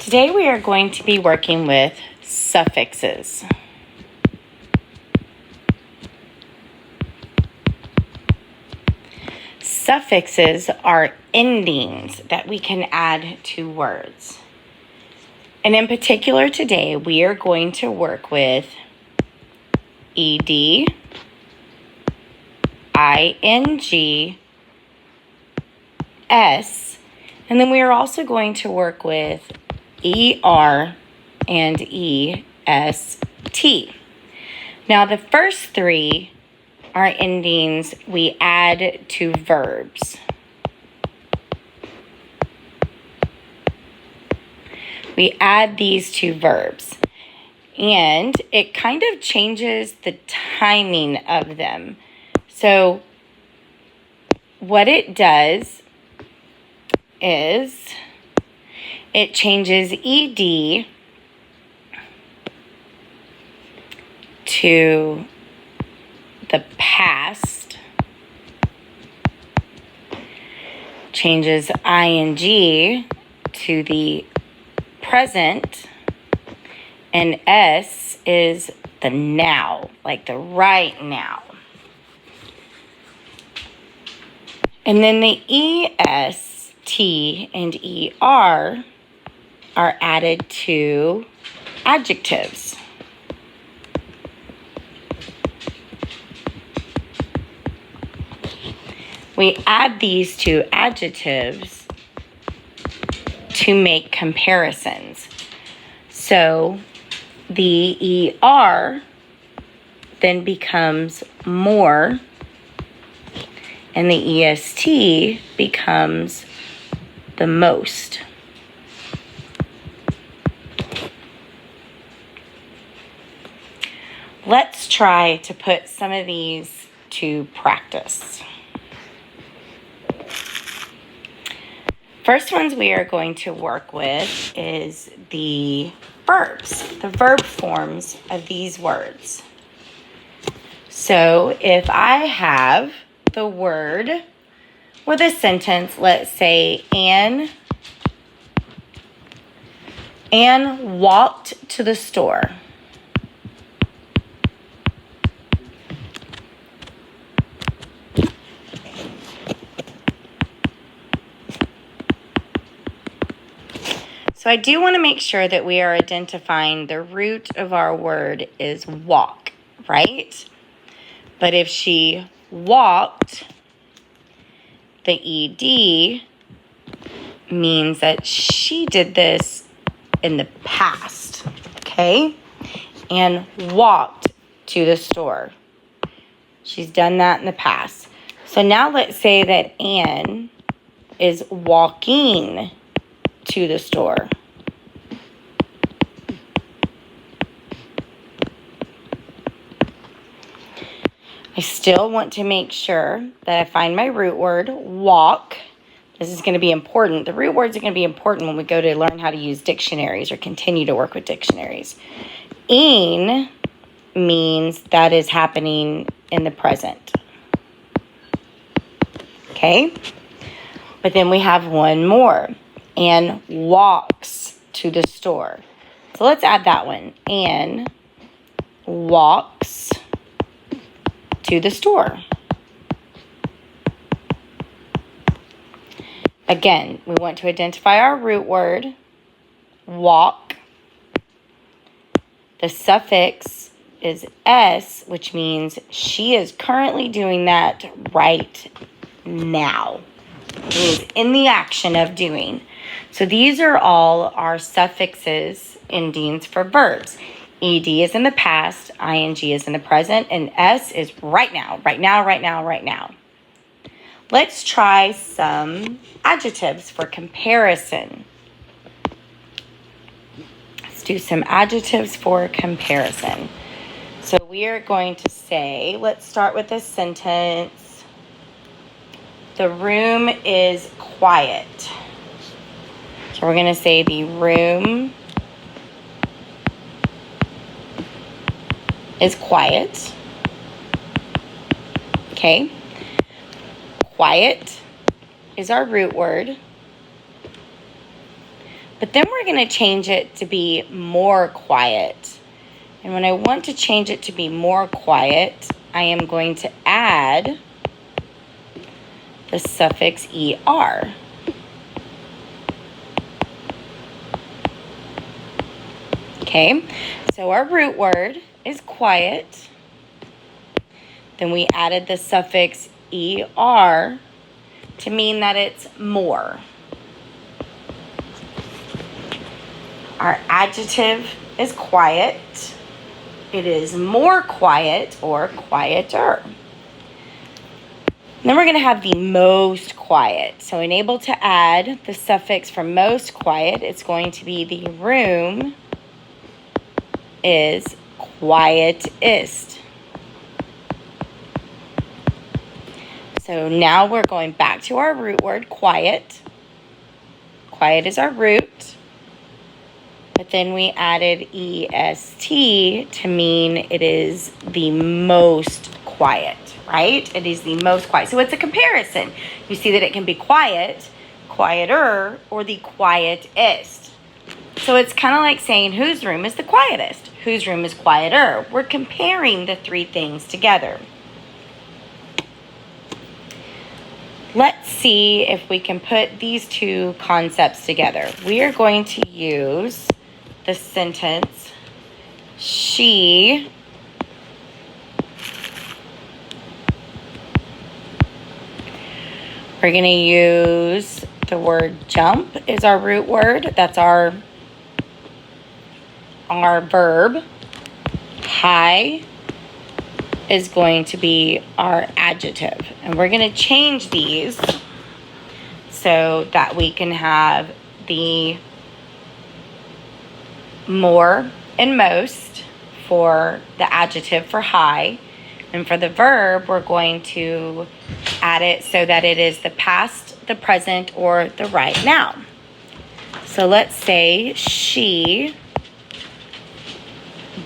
Today we are going to be working with suffixes. Suffixes are endings that we can add to words. And in particular today, we are going to work with ed, ing, s, and then we are also going to work with er and est. Now the first three are endings we add to verbs. We add these to verbs, and it kind of changes the timing of them. So what it does is it changes ed to the past, changes ing to the present, and s is the now, like the right now. And then the est and er are added to adjectives. We add these to adjectives to make comparisons. So the er then becomes more, and the est becomes the most. Let's try to put some of these to practice. First ones we are going to work with is the verbs, the verb forms of these words. So if I have the word with a sentence, let's say Anne walked to the store. So I do want to make sure that we are identifying the root of our word is walk, right? But if she walked, the ed means that she did this in the past, okay? And walked to the store. She's done that in the past. So now let's say that Anne is walking to the store. I still want to make sure that I find my root word, walk. This is going to be important. The root words are going to be important when we go to learn how to use dictionaries or continue to work with dictionaries. Ing means that is happening in the present. Okay? But then we have one more. Anne walks to the store. So let's add that one. Anne walks to the store. Again, we want to identify our root word, walk. The suffix is s, which means she is currently doing that right now. It means in the action of doing. So these are all our suffixes, endings for verbs. Ed is in the past, ing is in the present, and s is right now, right now, right now, right now. Let's try some adjectives for comparison. Let's do some adjectives for comparison. So we are going to say, let's start with this sentence. The room is quiet. So we're going to say the room is quiet. Okay. Quiet is our root word. But then we're going to change it to be more quiet. And when I want to change it to be more quiet, I am going to add the suffix ER. Okay, so our root word is quiet. Then we added the suffix ER to mean that it's more. Our adjective is quiet. It is more quiet or quieter. Then we're going to have the most quiet. So unable to add the suffix for most quiet, it's going to be the room is quietest. So now we're going back to our root word, quiet. Quiet is our root. But then we added EST to mean it is the most quiet, right? It is the most quiet. So it's a comparison. You see that it can be quiet, quieter, or the quietest. So it's kind of like saying whose room is the quietest, whose room is quieter. We're comparing the three things together. Let's see if we can put these two concepts together. We are going to use the sentence, she we're going to use the word jump is our root word. That's our verb. High is going to be our adjective. And we're going to change these so that we can have the more and most for the adjective for high. And for the verb, we're going to add it so that it is the past, the present, or the right now. So let's say she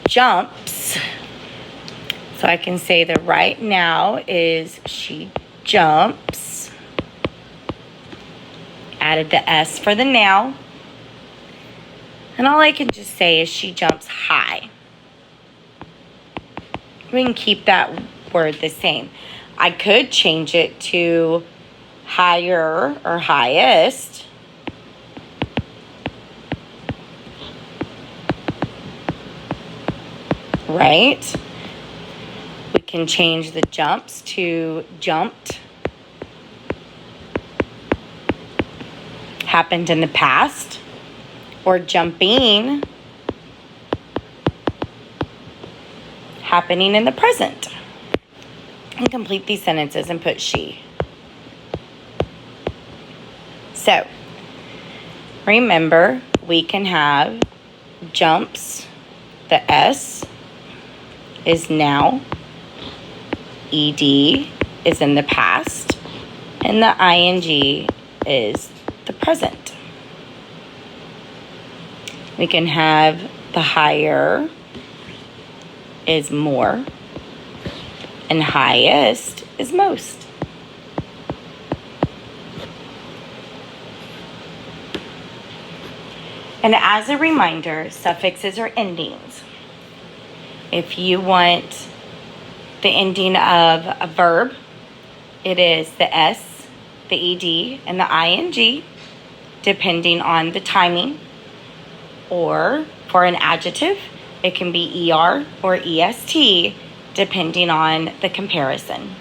jumps. So I can say the right now is she jumps. Added the S for the now. And all I can just say is she jumps high. We can keep that word the same. I could change it to higher or highest. Right? We can change the jumps to jumped. Happened in the past. Or jumping, happening in the present. And complete these sentences and put she. So, remember, we can have jumps. The S is now. ED is in the past. And the ING is the present. We can have the higher is more and highest is most. And as a reminder, suffixes are endings. If you want the ending of a verb, it is the S, the ED, and the ING, depending on the timing. Or for an adjective, it can be ER or EST, depending on the comparison.